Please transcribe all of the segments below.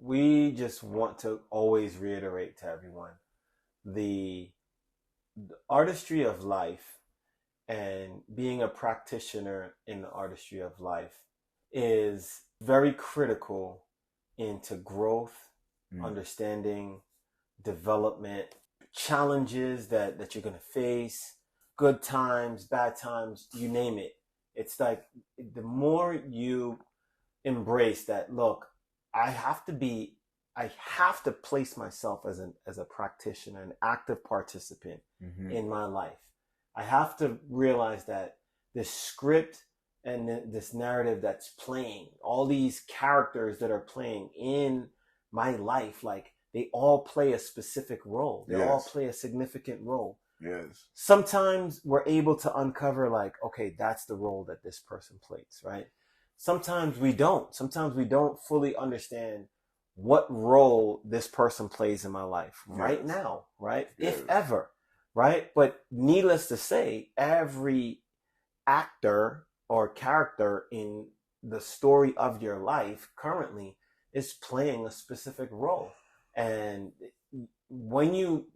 we just want to always reiterate to everyone the, the artistry of life and being a practitioner in the artistry of life is very critical into growth, understanding, development, challenges that you're going to face, good times, bad times, you name it. It's like the more you embrace that, look, I have to be, I have to place myself as a practitioner, an active participant in my life. I have to realize that this script and this narrative that's playing, all these characters that are playing in my life, like they all play a specific role. They all play a significant role. Yes. Sometimes we're able to uncover like, okay, that's the role that this person plays, right? Sometimes we don't. Sometimes we don't fully understand what role this person plays in my life right now, right? If ever, right? But needless to say, every actor or character in the story of your life currently is playing a specific role. And when you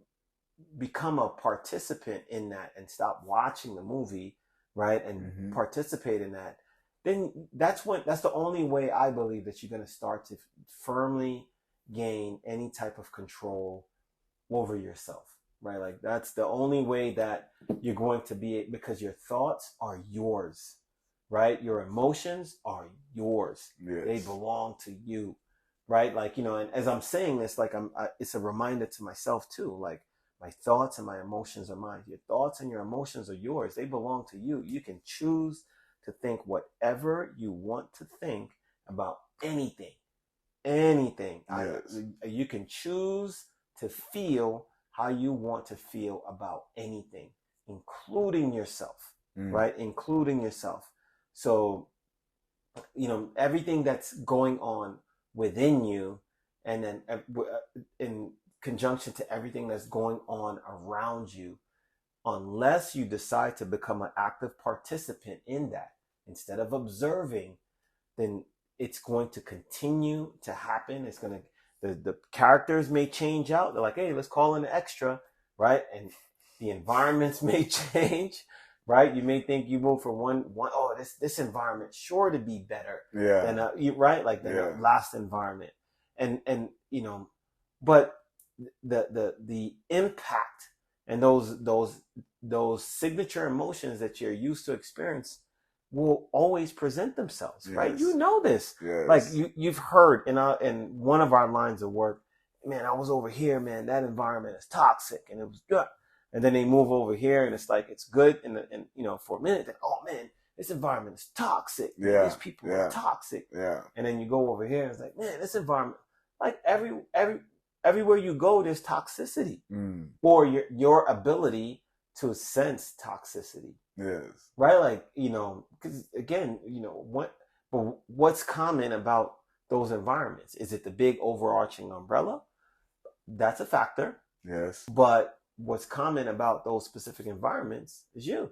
become a participant in that and stop watching the movie, right, and participate in that, then that's the only way I believe that you're going to start to firmly gain any type of control over yourself, right? Like that's the only way that you're going to be, because your thoughts are yours, right? Your emotions are yours. They belong to you, right? Like, you know, and as I'm saying this, like it's a reminder to myself too, like my thoughts and my emotions are mine. Your thoughts and your emotions are yours. They belong to you. You can choose to think whatever you want to think about anything. You can choose to feel how you want to feel about anything, including yourself, right? Including yourself. So, you know, everything that's going on within you, and then in conjunction to everything that's going on around you, unless you decide to become an active participant in that instead of observing, then it's going to continue to happen. It's going to, the characters may change out. They're like, hey, let's call in an extra, right? And the environments may change, right? You may think you move from one, oh, this environment's sure to be better than right? Like the last environment. And, you know, but the impact and those signature emotions that you're used to experience will always present themselves, right? You know this. Like you've heard in one of our lines of work, man, I was over here, man, that environment is toxic and it was good. And then they move over here and it's like it's good and you know, for a minute, then, oh man, this environment is toxic. These people are toxic. And then you go over here and it's like, man, this environment, like everywhere you go, there's toxicity, or your ability to sense toxicity. Right? Like, you know, because again, you know, what's common about those environments? Is it the big overarching umbrella? That's a factor. But what's common about those specific environments is you.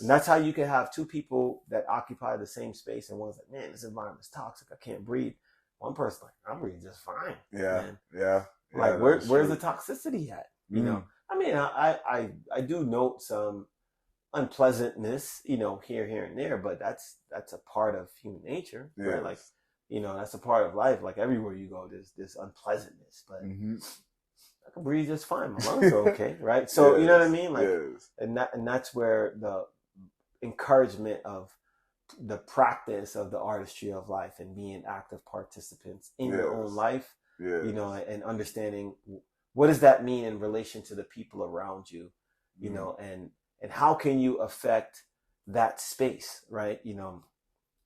And that's how you can have two people that occupy the same space, and one's like, man, this environment's toxic, I can't breathe. One person's like, I'm breathing just fine. Like, where's the toxicity at? You know, I mean, I do note some unpleasantness, you know, here and there, but that's a part of human nature, right? Like, you know, that's a part of life. Like everywhere you go, there's this unpleasantness, but I can breathe just fine. My lungs are okay, right? So you know what I mean? Like, and that's where the encouragement of the practice of the artistry of life and being active participants in your own life, you know, and understanding what does that mean in relation to the people around you, you know, and how can you affect that space, right? You know,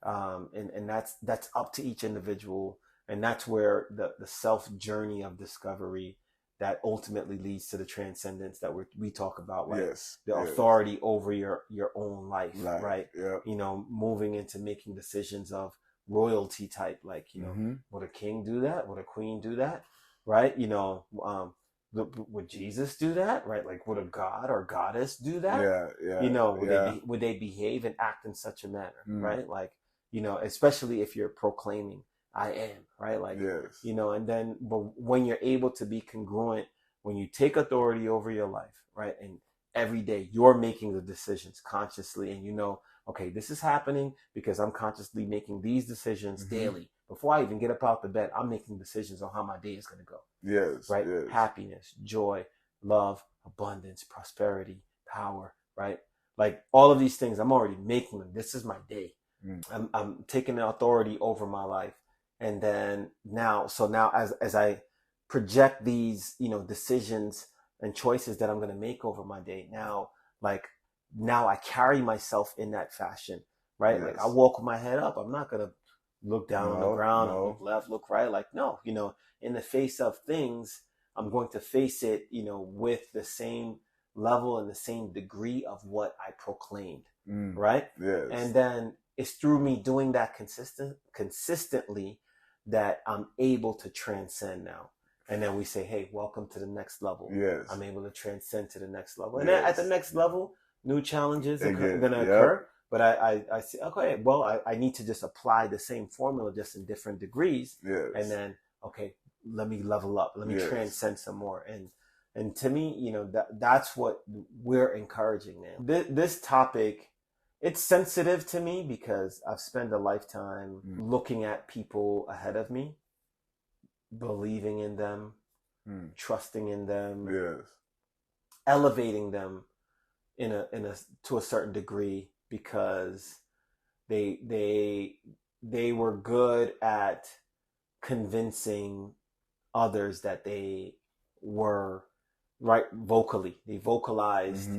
and that's up to each individual, and that's where the self journey of discovery that ultimately leads to the transcendence that we talk about, like the authority over your own life, right? You know, moving into making decisions of royalty type, like, you know, would a king do that? Would a queen do that? Right? You know, would Jesus do that? Right? Like, would a god or goddess do that? You know, would they behave and act in such a manner? Right? Like, you know, especially if you're proclaiming I am, right? Like, Yes. you know, and then, but when you're able to be congruent, when you take authority over your life, right? And every day you're making the decisions consciously, and you know, okay, this is happening because I'm consciously making these decisions daily. Before I even get up out the bed, I'm making decisions on how my day is going to go. Yes. Right? Yes. Happiness, joy, love, abundance, prosperity, power, right? Like all of these things, I'm already making them. This is my day. I'm taking the authority over my life. And then now as I project these, you know, decisions and choices that I'm going to make over my day, now I carry myself in that fashion, right? Yes. Like I walk with my head up. I'm not going to look down on the ground and look left, look right. Like, no, you know, in the face of things, I'm going to face it, you know, with the same level and the same degree of what I proclaimed, right? Yes. And then it's through me doing that consistently that I'm able to transcend now. And then we say, hey, welcome to the next level. Yes. I'm able to transcend to the next level. And then at the next level, new challenges are going to occur. But I see, okay, well, I need to just apply the same formula just in different degrees. Yes. And then, okay, let me level up. Let me transcend some more. And to me, you know, that's what we're encouraging, man. This topic, it's sensitive to me because I've spent a lifetime looking at people ahead of me, believing in them, trusting in them, elevating them to a certain degree because they were good at convincing others that they were right vocally. They vocalized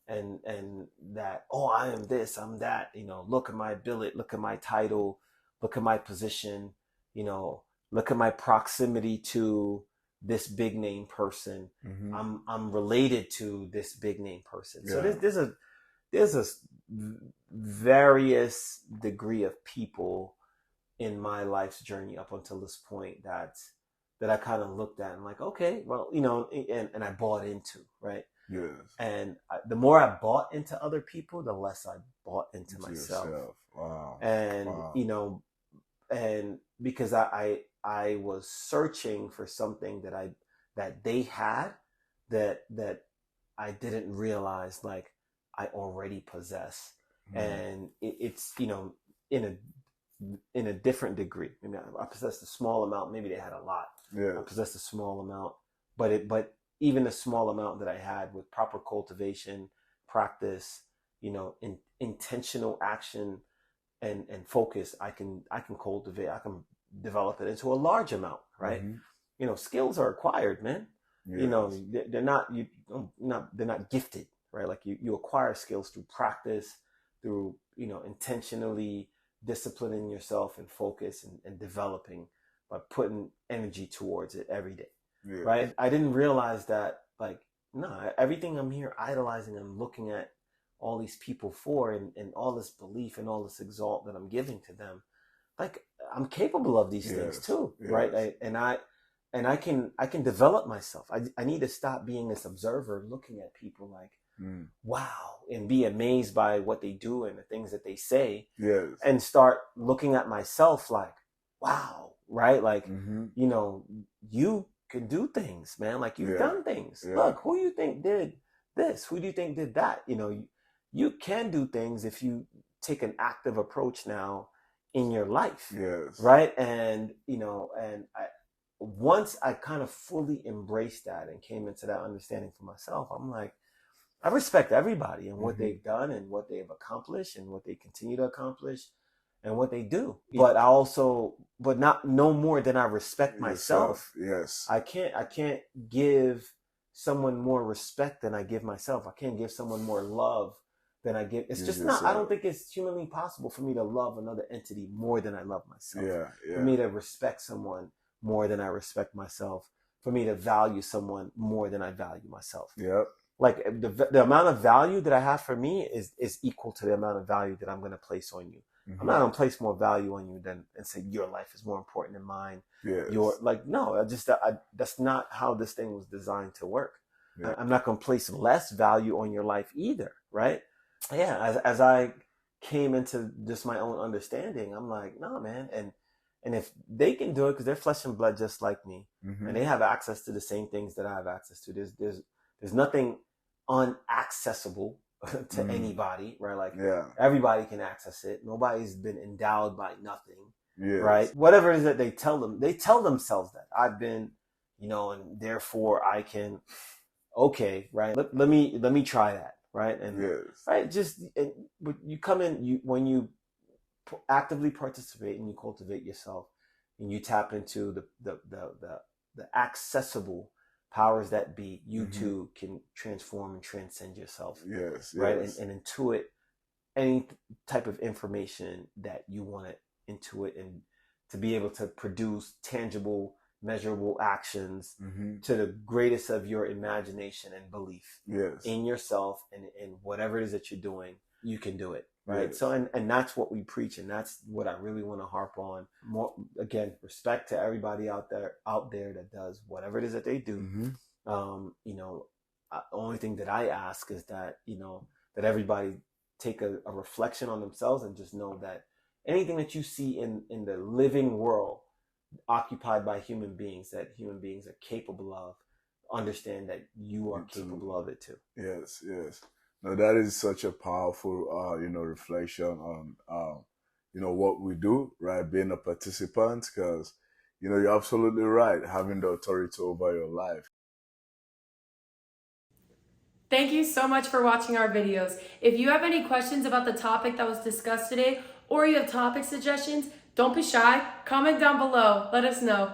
and that, oh, I am this, I'm that, you know, look at my billet, look at my title, look at my position, you know, look at my proximity to this big name person. I'm related to this big name person. So there's a various degree of people in my life's journey up until this point that I kind of looked at and like, okay, well, you know, and I bought into, right? Yes. And the more I bought into other people, the less I bought into myself. Yourself. Wow. And, you know, and because I was searching for something that they had that I didn't realize like I already possess. And it's, you know, in a different degree. I mean, I possessed a small amount. Maybe they had a lot. I possessed a small amount, but even the small amount that I had with proper cultivation, practice, you know, intentional action and focus, I can cultivate, I can develop it into a large amount, right? You know, skills are acquired, man. You know, they're not gifted, right? Like you acquire skills through practice, through, you know, intentionally disciplining yourself and focus and developing by putting energy towards it every day. Right? I didn't realize that, like, no, everything I'm here idolizing, I'm looking at all these people for and all this belief and all this exalt that I'm giving to them. Like, I'm capable of these things too, right? And I can develop myself. I need to stop being this observer looking at people like, wow, and be amazed by what they do and the things that they say. And start looking at myself like, wow, right? Like, you know, you can do things, man. Like, you've done things. Look, who you think did this? Who do you think did that? You know, you can do things if you take an active approach now in your life. Right? And, you know, and once I kind of fully embraced that and came into that understanding for myself, I'm like, I respect everybody and what they've done and what they've accomplished and what they continue to accomplish and what they do. But I also, not no more than I respect myself. I can't give someone more respect than I give myself. I can't give someone more love than I give. It's just not, I don't think it's humanly possible for me to love another entity more than I love myself. For me to respect someone more than I respect myself. For me to value someone more than I value myself. Like the amount of value that I have for me is equal to the amount of value that I'm going to place on you. I'm not going to place more value on you than and say your life is more important than mine. Your, like, no, that's not how this thing was designed to work. I'm not going to place less value on your life either, right? As I came into just my own understanding, I'm like, no, man, And if they can do it because they're flesh and blood just like me, Mm-hmm. and they have access to the same things that I have access to, there's nothing unaccessible to anybody, right? Like everybody can access it. Nobody's been endowed by nothing, right? Whatever it is that they tell themselves that I've been, and therefore I can, okay, right? Let me try that, right? And right, but you come in, when you actively participate and you cultivate yourself and you tap into the accessible powers that be, you too can transform and transcend yourself. Right. And intuit any type of information that you want to intuit, and to be able to produce tangible, measurable actions to the greatest of your imagination and belief in yourself, and in whatever it is that you're doing, you can do it. Right. So, and that's what we preach. And that's what I really want to harp on more. Again, respect to everybody out there that does whatever it is that they do. The only thing that I ask is that, that everybody take a reflection on themselves and just know that anything that you see in the living world occupied by human beings, that human beings are capable of, understand that you are capable of it too. Yes. No, that is such a powerful, reflection on, what we do, right? Being a participant, because, you're absolutely right, having the authority over your life. Thank you so much for watching our videos. If you have any questions about the topic that was discussed today, or you have topic suggestions, don't be shy. Comment down below. Let us know.